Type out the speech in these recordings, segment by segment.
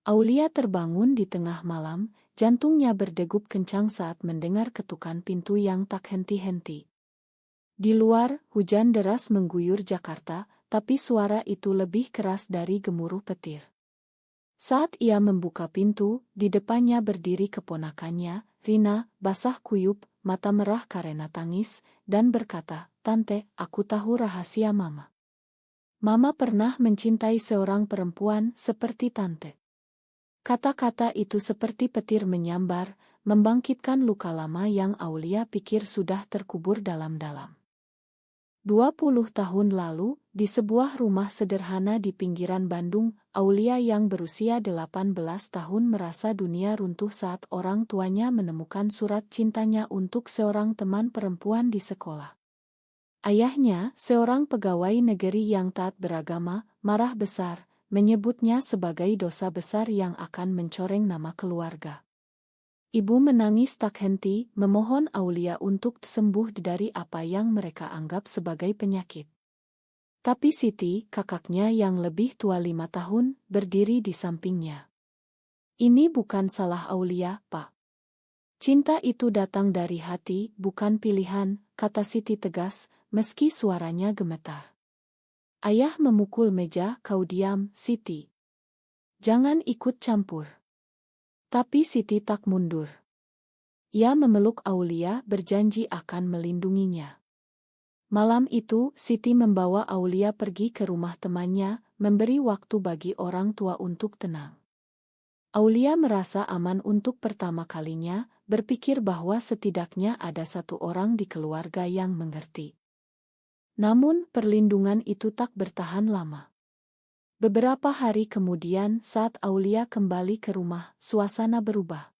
Aulia terbangun di tengah malam, jantungnya berdegup kencang saat mendengar ketukan pintu yang tak henti-henti. Di luar, hujan deras mengguyur Jakarta, tapi suara itu lebih keras dari gemuruh petir. Saat ia membuka pintu, di depannya berdiri keponakannya, Rina, basah kuyup, mata merah karena tangis, dan berkata, "Tante, aku tahu rahasia Mama. Mama pernah mencintai seorang perempuan seperti Tante." Kata-kata itu seperti petir menyambar, membangkitkan luka lama yang Aulia pikir sudah terkubur dalam-dalam. 20 tahun lalu, di sebuah rumah sederhana di pinggiran Bandung, Aulia yang berusia 18 tahun merasa dunia runtuh saat orang tuanya menemukan surat cintanya untuk seorang teman perempuan di sekolah. Ayahnya, seorang pegawai negeri yang taat beragama, marah besar, menyebutnya sebagai dosa besar yang akan mencoreng nama keluarga. Ibu menangis tak henti, memohon Aulia untuk sembuh dari apa yang mereka anggap sebagai penyakit. Tapi Siti, kakaknya yang lebih tua 5 tahun, berdiri di sampingnya. "Ini bukan salah Aulia, Pak. Cinta itu datang dari hati, bukan pilihan," kata Siti tegas, meski suaranya gemetar. Ayah memukul meja, "Kau diam, Siti. Jangan ikut campur." Tapi Siti tak mundur. Ia memeluk Aulia, berjanji akan melindunginya. Malam itu, Siti membawa Aulia pergi ke rumah temannya, memberi waktu bagi orang tua untuk tenang. Aulia merasa aman untuk pertama kalinya, berpikir bahwa setidaknya ada satu orang di keluarga yang mengerti. Namun, perlindungan itu tak bertahan lama. Beberapa hari kemudian, saat Aulia kembali ke rumah, suasana berubah.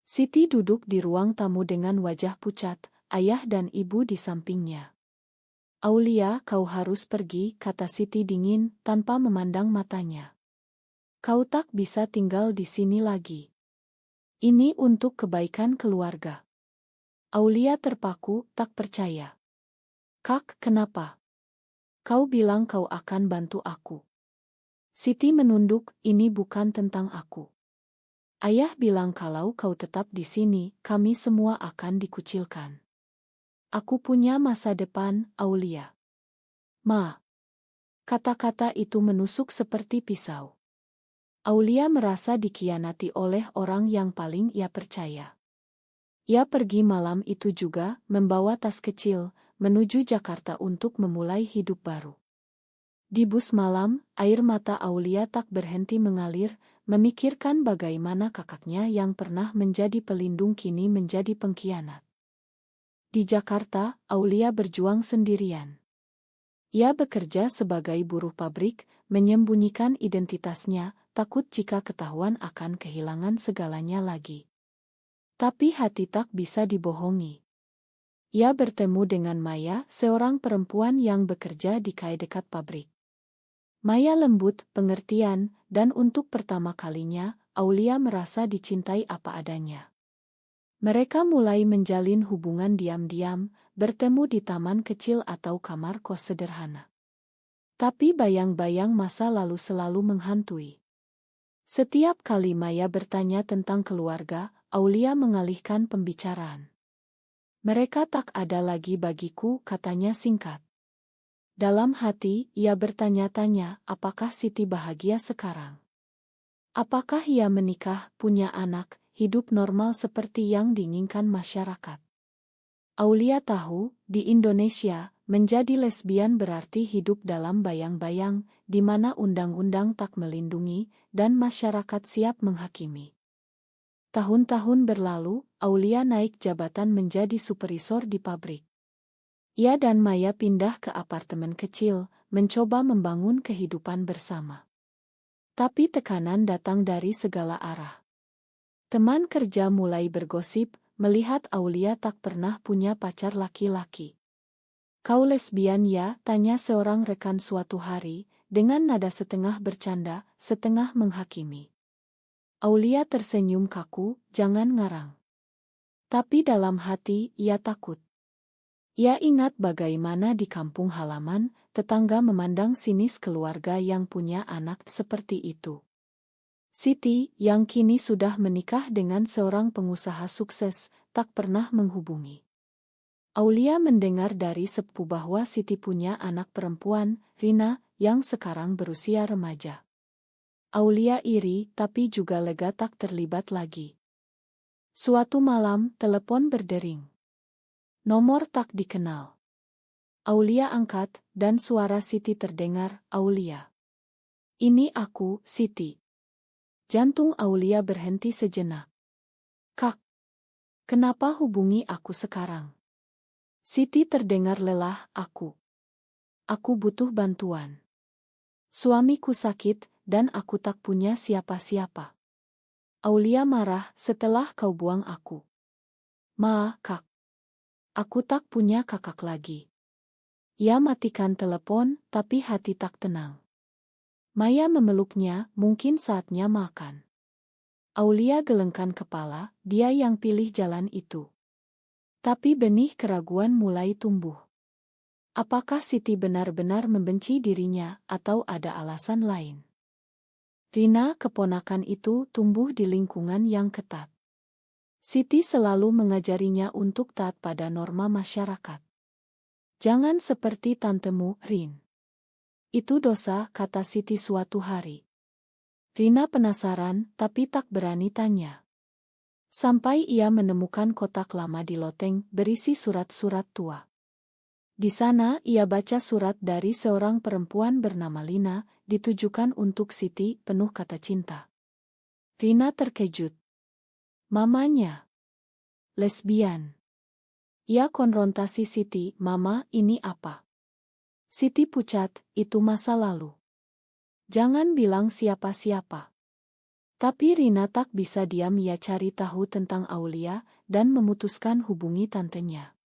Siti duduk di ruang tamu dengan wajah pucat, ayah dan ibu di sampingnya. "Aulia, kau harus pergi," kata Siti dingin, tanpa memandang matanya. "Kau tak bisa tinggal di sini lagi. Ini untuk kebaikan keluarga." Aulia terpaku, tak percaya. "Kak, kenapa? Kau bilang kau akan bantu aku." Siti menunduk, "Ini bukan tentang aku. Ayah bilang kalau kau tetap di sini, kami semua akan dikucilkan. Aku punya masa depan, Aulia." "Ma." Kata-kata itu menusuk seperti pisau. Aulia merasa dikhianati oleh orang yang paling ia percaya. Ia pergi malam itu juga, membawa tas kecil, menuju Jakarta untuk memulai hidup baru. Di bus malam, air mata Aulia tak berhenti mengalir, memikirkan bagaimana kakaknya yang pernah menjadi pelindung kini menjadi pengkhianat. Di Jakarta, Aulia berjuang sendirian. Ia bekerja sebagai buruh pabrik, menyembunyikan identitasnya, takut jika ketahuan akan kehilangan segalanya lagi. Tapi hati tak bisa dibohongi. Ia bertemu dengan Maya, seorang perempuan yang bekerja di kai dekat pabrik. Maya lembut, pengertian, dan untuk pertama kalinya, Aulia merasa dicintai apa adanya. Mereka mulai menjalin hubungan diam-diam, bertemu di taman kecil atau kamar kos sederhana. Tapi bayang-bayang masa lalu selalu menghantui. Setiap kali Maya bertanya tentang keluarga, Aulia mengalihkan pembicaraan. "Mereka tak ada lagi bagiku," katanya singkat. Dalam hati, ia bertanya-tanya, apakah Siti bahagia sekarang? Apakah ia menikah, punya anak, hidup normal seperti yang diinginkan masyarakat? Aulia tahu, di Indonesia, menjadi lesbian berarti hidup dalam bayang-bayang, di mana undang-undang tak melindungi, dan masyarakat siap menghakimi. Tahun-tahun berlalu, Aulia naik jabatan menjadi supervisor di pabrik. Ia dan Maya pindah ke apartemen kecil, mencoba membangun kehidupan bersama. Tapi tekanan datang dari segala arah. Teman kerja mulai bergosip, melihat Aulia tak pernah punya pacar laki-laki. "Kau lesbian ya?" tanya seorang rekan suatu hari, dengan nada setengah bercanda, setengah menghakimi. Aulia tersenyum kaku, "Jangan ngarang." Tapi dalam hati, ia takut. Ia ingat bagaimana di kampung halaman, tetangga memandang sinis keluarga yang punya anak seperti itu. Siti, yang kini sudah menikah dengan seorang pengusaha sukses, tak pernah menghubungi. Aulia mendengar dari sepupu bahwa Siti punya anak perempuan, Rina, yang sekarang berusia remaja. Aulia iri, tapi juga lega tak terlibat lagi. Suatu malam, telepon berdering. Nomor tak dikenal. Aulia angkat, dan suara Siti terdengar, "Aulia. Ini aku, Siti." Jantung Aulia berhenti sejenak. "Kak, kenapa hubungi aku sekarang?" Siti terdengar lelah, Aku butuh bantuan. Suamiku sakit, dan aku tak punya siapa-siapa." Aulia marah, "Setelah kau buang aku." Kak. Aku tak punya kakak lagi." Ia matikan telepon, tapi hati tak tenang. Maya memeluknya, "Mungkin saatnya makan." Aulia gelengkan kepala, dia yang pilih jalan itu. Tapi benih keraguan mulai tumbuh. Apakah Siti benar-benar membenci dirinya, atau ada alasan lain? Rina, keponakan itu, tumbuh di lingkungan yang ketat. Siti selalu mengajarinya untuk taat pada norma masyarakat. "Jangan seperti tantemu, Rin. Itu dosa," kata Siti suatu hari. Rina penasaran, tapi tak berani tanya. Sampai ia menemukan kotak lama di loteng, berisi surat-surat tua. Di sana ia baca surat dari seorang perempuan bernama Lina, ditujukan untuk Siti, penuh kata cinta. Rina terkejut. Mamanya lesbian. Ia konfrontasi Siti, "Mama, ini apa?" Siti pucat, "Itu masa lalu. Jangan bilang siapa-siapa." Tapi Rina tak bisa diam, ia cari tahu tentang Aulia, dan memutuskan hubungi tantenya.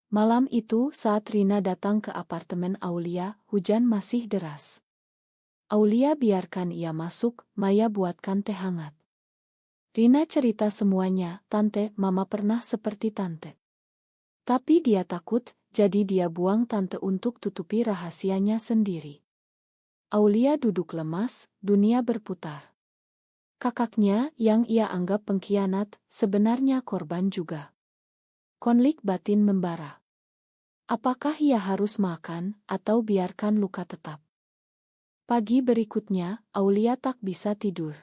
Malam itu saat Rina datang ke apartemen Aulia, hujan masih deras. Aulia biarkan ia masuk, Maya buatkan teh hangat. Rina cerita semuanya, "Tante, Mama pernah seperti tante. Tapi dia takut, jadi dia buang tante untuk tutupi rahasianya sendiri." Aulia duduk lemas, dunia berputar. Kakaknya, yang ia anggap pengkhianat, sebenarnya korban juga. Konflik batin membara. Apakah ia harus makan, atau biarkan luka tetap? Pagi berikutnya, Aulia tak bisa tidur.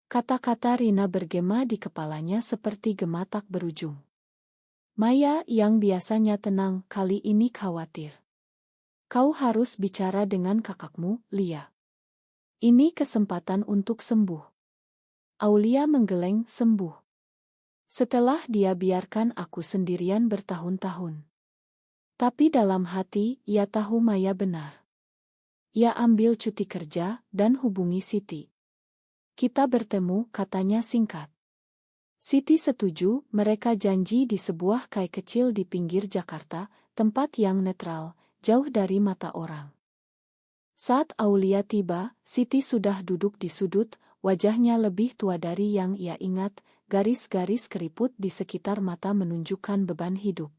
Kata-kata Rina bergema di kepalanya seperti gema tak berujung. Maya, yang biasanya tenang, kali ini khawatir. "Kau harus bicara dengan kakakmu, Lia. Ini kesempatan untuk sembuh." Aulia menggeleng, "Sembuh? Setelah dia biarkan aku sendirian bertahun-tahun." Tapi dalam hati, ia tahu Maya benar. Ia ambil cuti kerja, dan hubungi Siti. "Kita bertemu," katanya singkat. Siti setuju, mereka janji di sebuah kai kecil di pinggir Jakarta, tempat yang netral, jauh dari mata orang. Saat Aulia tiba, Siti sudah duduk di sudut, wajahnya lebih tua dari yang ia ingat, garis-garis keriput di sekitar mata menunjukkan beban hidup.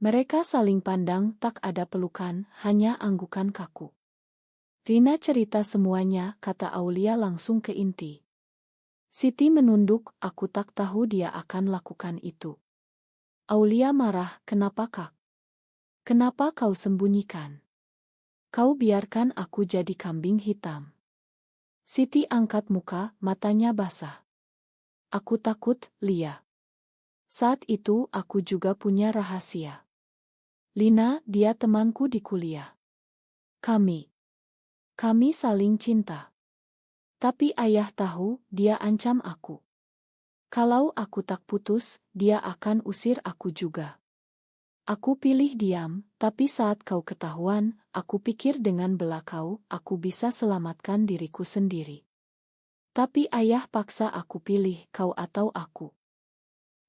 Mereka saling pandang, tak ada pelukan, hanya anggukan kaku. "Rina cerita semuanya," kata Aulia langsung ke inti. Siti menunduk, "Aku tak tahu dia akan lakukan itu." Aulia marah, "Kenapa, Kak? Kenapa kau sembunyikan? Kau biarkan aku jadi kambing hitam." Siti angkat muka, matanya basah. "Aku takut, Lia. Saat itu aku juga punya rahasia. Lina, dia temanku di kuliah. Kami saling cinta. Tapi ayah tahu, dia ancam aku. Kalau aku tak putus, dia akan usir aku juga. Aku pilih diam, tapi saat kau ketahuan, aku pikir dengan bela kau, aku bisa selamatkan diriku sendiri. Tapi ayah paksa aku pilih kau atau aku."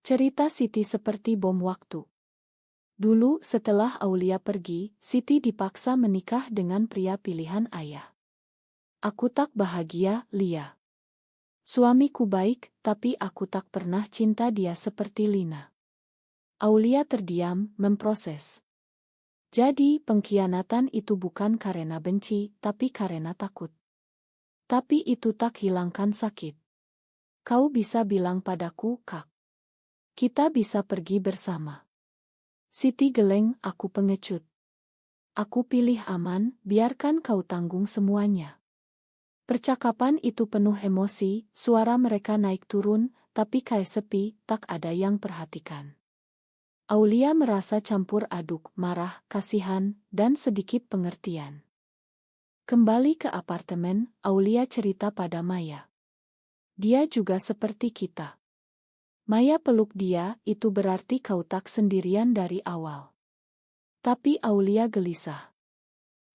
Cerita Siti seperti bom waktu. Dulu, setelah Aulia pergi, Siti dipaksa menikah dengan pria pilihan ayah. "Aku tak bahagia, Lia. Suamiku baik, tapi aku tak pernah cinta dia seperti Lina." Aulia terdiam, memproses. Jadi, pengkhianatan itu bukan karena benci, tapi karena takut. Tapi itu tak hilangkan sakit. Kau bisa bilang padaku, Kak. Kita bisa pergi bersama. Siti geleng, aku pengecut. Aku pilih aman, biarkan kau tanggung semuanya. Percakapan itu penuh emosi, suara mereka naik turun, tapi kayak sepi, tak ada yang perhatikan. Aulia merasa campur aduk, marah, kasihan, dan sedikit pengertian. Kembali ke apartemen, Aulia cerita pada Maya. Dia juga seperti kita. Maya peluk dia, itu berarti kau tak sendirian dari awal. Tapi Aulia gelisah.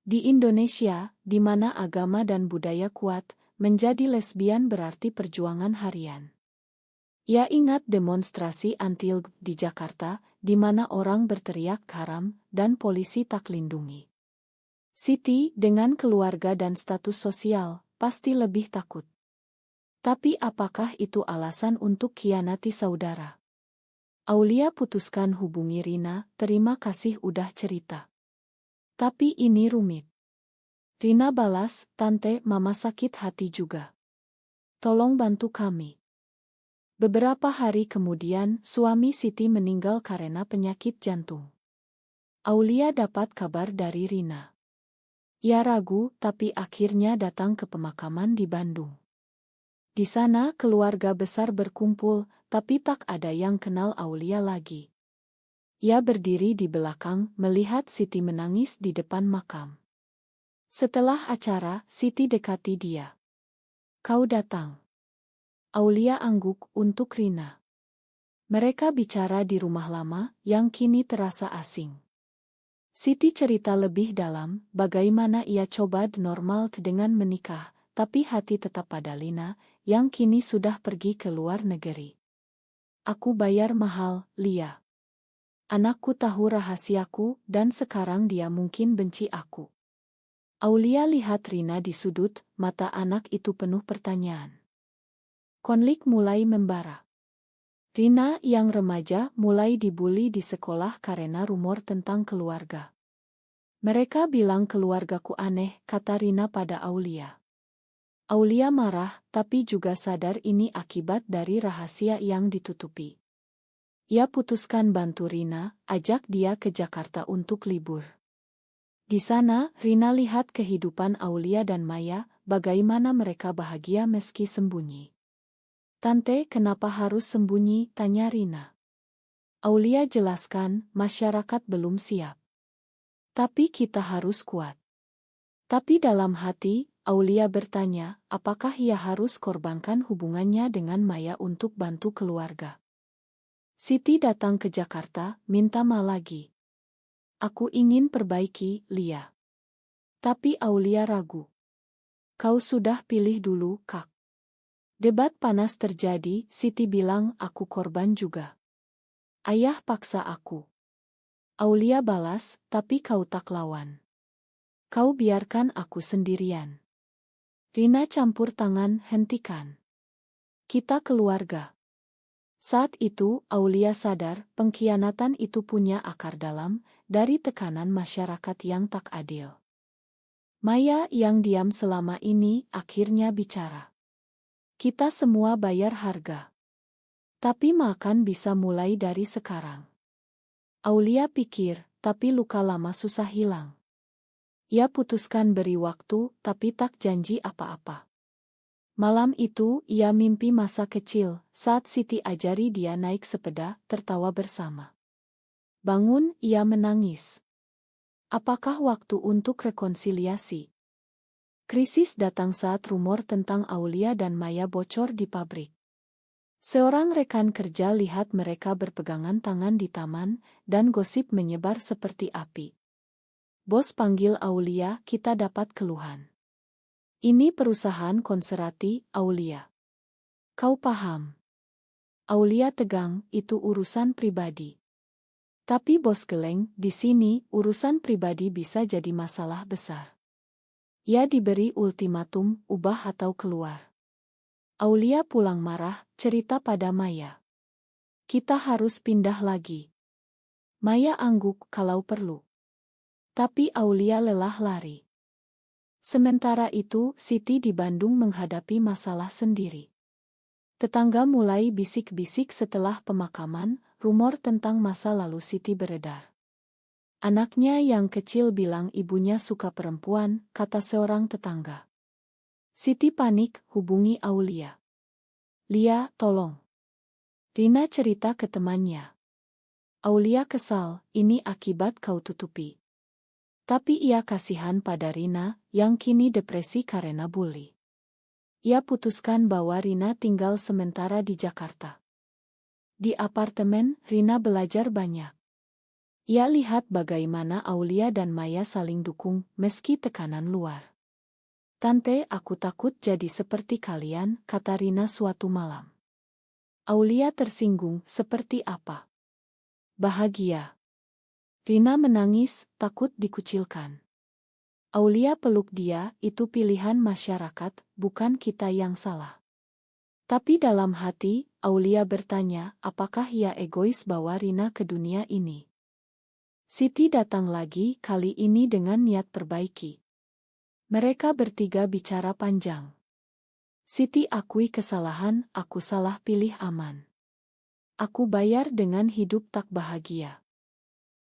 Di Indonesia, di mana agama dan budaya kuat, menjadi lesbian berarti perjuangan harian. Ia ingat demonstrasi anti-LGBT di Jakarta, di mana orang berteriak haram dan polisi tak lindungi. Siti, dengan keluarga dan status sosial, pasti lebih takut. Tapi apakah itu alasan untuk khianati saudara? Aulia putuskan hubungi Rina, terima kasih udah cerita. Tapi ini rumit. Rina balas, Tante, Mama sakit hati juga. Tolong bantu kami. Beberapa hari kemudian, suami Siti meninggal karena penyakit jantung. Aulia dapat kabar dari Rina. Ia ragu, tapi akhirnya datang ke pemakaman di Bandung. Di sana keluarga besar berkumpul, tapi tak ada yang kenal Aulia lagi. Ia berdiri di belakang, melihat Siti menangis di depan makam. Setelah acara, Siti dekati dia. Kau datang. Aulia angguk untuk Rina. Mereka bicara di rumah lama, yang kini terasa asing. Siti cerita lebih dalam, bagaimana ia coba normal dengan menikah, tapi hati tetap pada Lina, yang kini sudah pergi ke luar negeri. Aku bayar mahal, Lia. Anakku tahu rahasiaku, dan sekarang dia mungkin benci aku. Aulia lihat Rina di sudut, mata anak itu penuh pertanyaan. Konflik mulai membara. Rina yang remaja mulai dibully di sekolah karena rumor tentang keluarga. Mereka bilang keluargaku aneh, kata Rina pada Aulia. Aulia marah, tapi juga sadar ini akibat dari rahasia yang ditutupi. Ia putuskan bantu Rina, ajak dia ke Jakarta untuk libur. Di sana, Rina lihat kehidupan Aulia dan Maya, bagaimana mereka bahagia meski sembunyi. Tante, kenapa harus sembunyi? Tanya Rina. Aulia jelaskan, masyarakat belum siap. Tapi kita harus kuat. Tapi dalam hati, Aulia bertanya, apakah ia harus korbankan hubungannya dengan Maya untuk bantu keluarga? Siti datang ke Jakarta, minta Ma lagi. Aku ingin perbaiki, Lia. Tapi Aulia ragu. Kau sudah pilih dulu, Kak. Debat panas terjadi, Siti bilang aku korban juga. Ayah paksa aku. Aulia balas, tapi kau tak lawan. Kau biarkan aku sendirian. Rina campur tangan, hentikan. Kita keluarga. Saat itu, Aulia sadar, pengkhianatan itu punya akar dalam, dari tekanan masyarakat yang tak adil. Maya yang diam selama ini, akhirnya bicara. Kita semua bayar harga. Tapi makan bisa mulai dari sekarang. Aulia pikir, tapi luka lama susah hilang. Ia putuskan beri waktu, tapi tak janji apa-apa. Malam itu, ia mimpi masa kecil, saat Siti ajari dia naik sepeda, tertawa bersama. Bangun, ia menangis. Apakah waktu untuk rekonsiliasi? Krisis datang saat rumor tentang Aulia dan Maya bocor di pabrik. Seorang rekan kerja lihat mereka berpegangan tangan di taman, dan gosip menyebar seperti api. Bos panggil Aulia, kita dapat keluhan. Ini perusahaan konserati, Aulia. Kau paham? Aulia tegang, itu urusan pribadi. Tapi bos geleng, di sini, urusan pribadi bisa jadi masalah besar. Ia diberi ultimatum, ubah atau keluar. Aulia pulang marah, cerita pada Maya. Kita harus pindah lagi. Maya angguk kalau perlu. Tapi Aulia lelah lari. Sementara itu, Siti di Bandung menghadapi masalah sendiri. Tetangga mulai bisik-bisik setelah pemakaman, rumor tentang masa lalu Siti beredar. Anaknya yang kecil bilang ibunya suka perempuan, kata seorang tetangga. Siti panik, hubungi Aulia. Lia, tolong. Rina cerita ke temannya. Aulia kesal, ini akibat kau tutupi. Tapi ia kasihan pada Rina, yang kini depresi karena bully. Ia putuskan bahwa Rina tinggal sementara di Jakarta. Di apartemen, Rina belajar banyak. Ia lihat bagaimana Aulia dan Maya saling dukung, meski tekanan luar. Tante, aku takut jadi seperti kalian, kata Rina suatu malam. Aulia tersinggung, seperti apa? Bahagia. Rina menangis, takut dikucilkan. Aulia peluk dia, itu pilihan masyarakat, bukan kita yang salah. Tapi dalam hati, Aulia bertanya, apakah ia egois bawa Rina ke dunia ini? Siti datang lagi, kali ini dengan niat perbaiki. Mereka bertiga bicara panjang. Siti akui kesalahan, aku salah pilih aman. Aku bayar dengan hidup tak bahagia.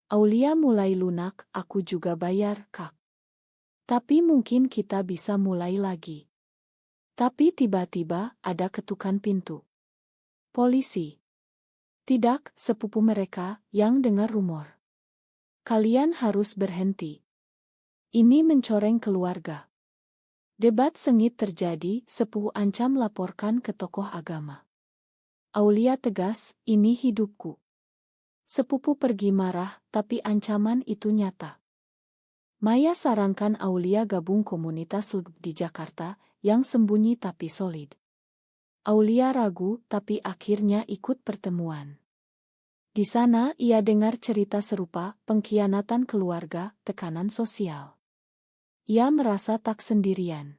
Aulia mulai lunak, aku juga bayar, Kak. Tapi mungkin kita bisa mulai lagi. Tapi tiba-tiba ada ketukan pintu. Polisi. Tidak, sepupu mereka yang dengar rumor. Kalian harus berhenti. Ini mencoreng keluarga. Debat sengit terjadi, sepupu ancam laporkan ke tokoh agama. Aulia tegas, ini hidupku. Sepupu pergi marah, tapi ancaman itu nyata. Maya sarankan Aulia gabung komunitas LGB di Jakarta, yang sembunyi tapi solid. Aulia ragu, tapi akhirnya ikut pertemuan. Di sana ia dengar cerita serupa, pengkhianatan keluarga, tekanan sosial. Ia merasa tak sendirian.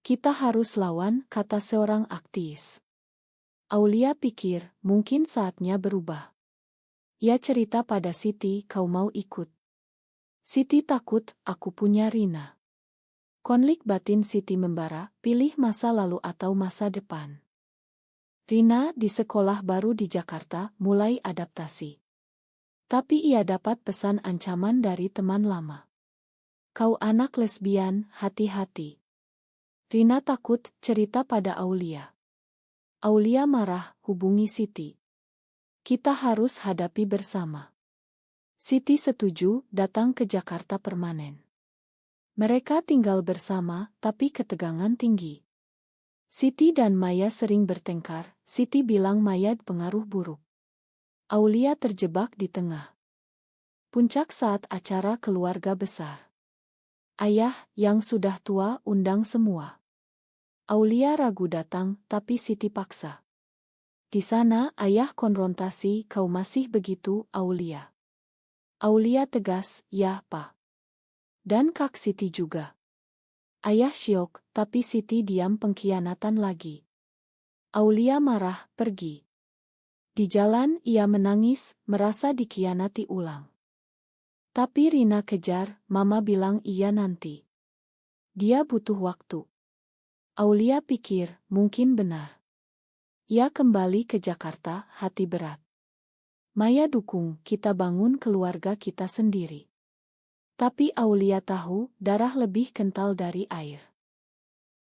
Kita harus lawan, kata seorang aktivis. Aulia pikir, mungkin saatnya berubah. Ia cerita pada Siti, kau mau ikut? Siti takut, aku punya Rina. Konflik batin Siti membara, pilih masa lalu atau masa depan. Rina di sekolah baru di Jakarta mulai adaptasi. Tapi ia dapat pesan ancaman dari teman lama. Kau anak lesbian, hati-hati. Rina takut, cerita pada Aulia. Aulia marah, hubungi Siti. Kita harus hadapi bersama. Siti setuju, datang ke Jakarta permanen. Mereka tinggal bersama, tapi ketegangan tinggi. Siti dan Maya sering bertengkar, Siti bilang Maya pengaruh buruk. Aulia terjebak di tengah. Puncak saat acara keluarga besar. Ayah, yang sudah tua, undang semua. Aulia ragu datang, tapi Siti paksa. Di sana, ayah konfrontasi, kau masih begitu, Aulia. Aulia tegas, ya, Pak. Dan Kak Siti juga. Ayah syok, tapi Siti diam pengkhianatan lagi. Aulia marah, pergi. Di jalan, ia menangis, merasa dikhianati ulang. Tapi Rina kejar, Mama bilang iya nanti. Dia butuh waktu. Aulia pikir, mungkin benar. Ia kembali ke Jakarta, hati berat. Maya dukung, kita bangun keluarga kita sendiri. Tapi Aulia tahu, darah lebih kental dari air.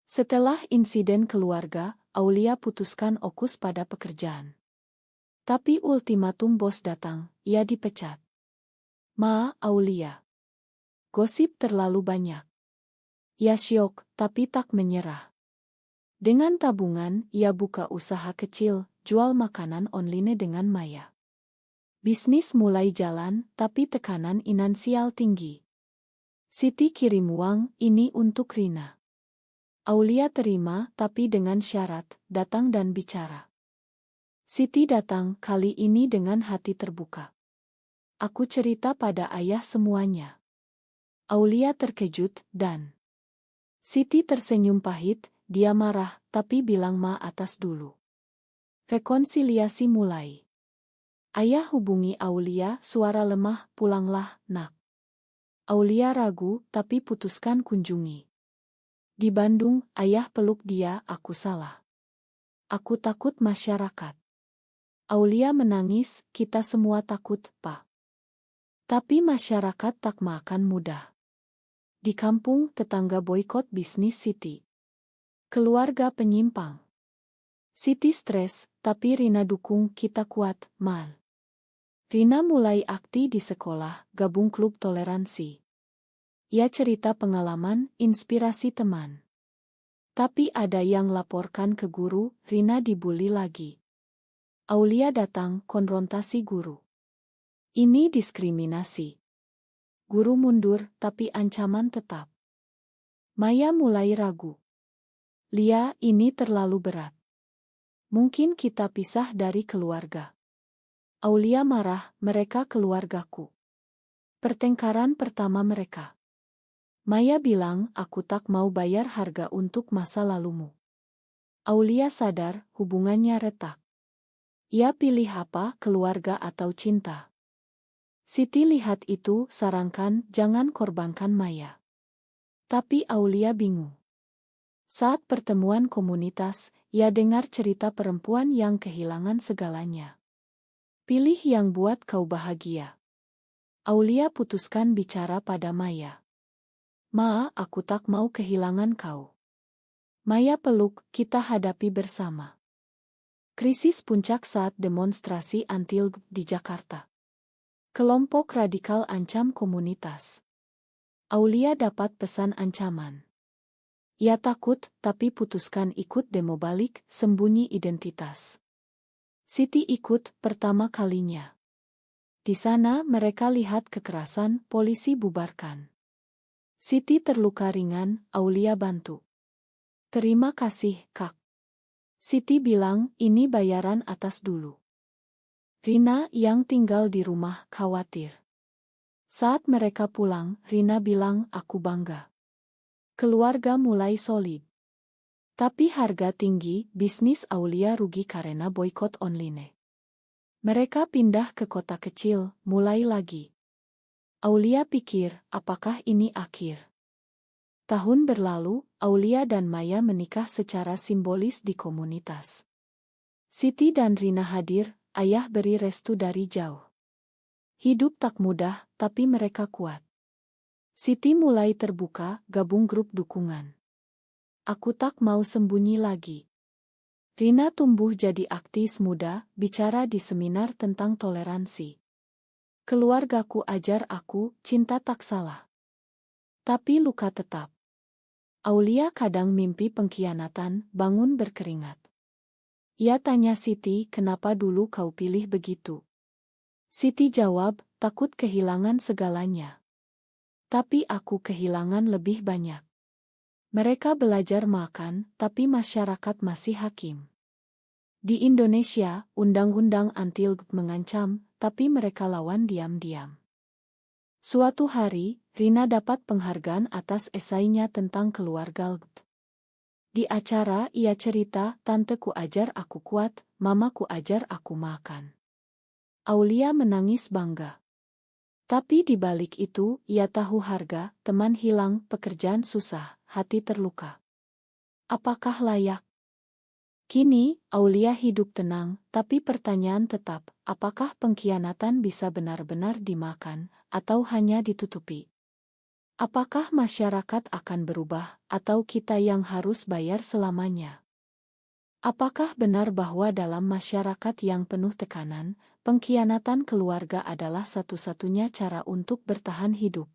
Setelah insiden keluarga, Aulia putuskan fokus pada pekerjaan. Tapi ultimatum bos datang, ia dipecat. Aulia. Gosip terlalu banyak. Ia syok, tapi tak menyerah. Dengan tabungan, ia buka usaha kecil, jual makanan online dengan Maya. Bisnis mulai jalan, tapi tekanan finansial tinggi. Siti kirim uang, ini untuk Rina. Aulia terima, tapi dengan syarat, datang dan bicara. Siti datang, kali ini dengan hati terbuka. Aku cerita pada ayah semuanya. Aulia terkejut, dan Siti tersenyum pahit, dia marah, tapi bilang atas dulu. Rekonsiliasi mulai. Ayah hubungi Aulia, suara lemah, pulanglah, nak. Aulia ragu, tapi putuskan kunjungi. Di Bandung, ayah peluk dia, aku salah. Aku takut masyarakat. Aulia menangis, kita semua takut, Pak. Tapi masyarakat tak makan mudah. Di kampung, tetangga boikot bisnis Siti. Keluarga penyimpang. Siti stres, tapi Rina dukung, kita kuat, Mal. Rina mulai aktif di sekolah, gabung klub toleransi. Ia cerita pengalaman, inspirasi teman. Tapi ada yang laporkan ke guru, Rina dibully lagi. Aulia datang, konfrontasi guru. Ini diskriminasi. Guru mundur, tapi ancaman tetap. Maya mulai ragu. Lia, ini terlalu berat. Mungkin kita pisah dari keluarga. Aulia marah, mereka keluargaku. Pertengkaran pertama mereka. Maya bilang, aku tak mau bayar harga untuk masa lalumu. Aulia sadar, hubungannya retak. Ia pilih apa, keluarga atau cinta? Siti lihat itu, sarankan, jangan korbankan Maya. Tapi Aulia bingung. Saat pertemuan komunitas, ia dengar cerita perempuan yang kehilangan segalanya. Pilih yang buat kau bahagia. Aulia putuskan bicara pada Maya. Ma, aku tak mau kehilangan kau. Maya peluk, kita hadapi bersama. Krisis puncak saat demonstrasi anti-LGBT di Jakarta. Kelompok radikal ancam komunitas. Aulia dapat pesan ancaman. Ia takut, tapi putuskan ikut demo balik, sembunyi identitas. Siti ikut, pertama kalinya. Di sana mereka lihat kekerasan, polisi bubarkan. Siti terluka ringan, Aulia bantu. Terima kasih, Kak. Siti bilang, ini bayaran atas dulu. Rina yang tinggal di rumah khawatir. Saat mereka pulang, Rina bilang, aku bangga. Keluarga mulai solid. Tapi harga tinggi, bisnis Aulia rugi karena boikot online. Mereka pindah ke kota kecil, mulai lagi. Aulia pikir, apakah ini akhir? Tahun berlalu, Aulia dan Maya menikah secara simbolis di komunitas. Siti dan Rina hadir, ayah beri restu dari jauh. Hidup tak mudah, tapi mereka kuat. Siti mulai terbuka, gabung grup dukungan. Aku tak mau sembunyi lagi. Rina tumbuh jadi aktivis muda, bicara di seminar tentang toleransi. Keluargaku ajar aku, cinta tak salah. Tapi luka tetap. Aulia kadang mimpi pengkhianatan, bangun berkeringat. Ia tanya Siti, kenapa dulu kau pilih begitu? Siti jawab, takut kehilangan segalanya. Tapi aku kehilangan lebih banyak. Mereka belajar makan, tapi masyarakat masih hakim. Di Indonesia, undang-undang anti-LGBT mengancam, tapi mereka lawan diam-diam. Suatu hari, Rina dapat penghargaan atas esainya tentang keluarga LGBT. Di acara, ia cerita, tanteku ajar aku kuat, mamaku ajar aku makan. Aulia menangis bangga. Tapi di balik itu, ia tahu harga, teman hilang, pekerjaan susah, hati terluka. Apakah layak? Kini, Aulia hidup tenang, tapi pertanyaan tetap, apakah pengkhianatan bisa benar-benar dimakan, atau hanya ditutupi? Apakah masyarakat akan berubah, atau kita yang harus bayar selamanya? Apakah benar bahwa dalam masyarakat yang penuh tekanan, pengkhianatan keluarga adalah satu-satunya cara untuk bertahan hidup?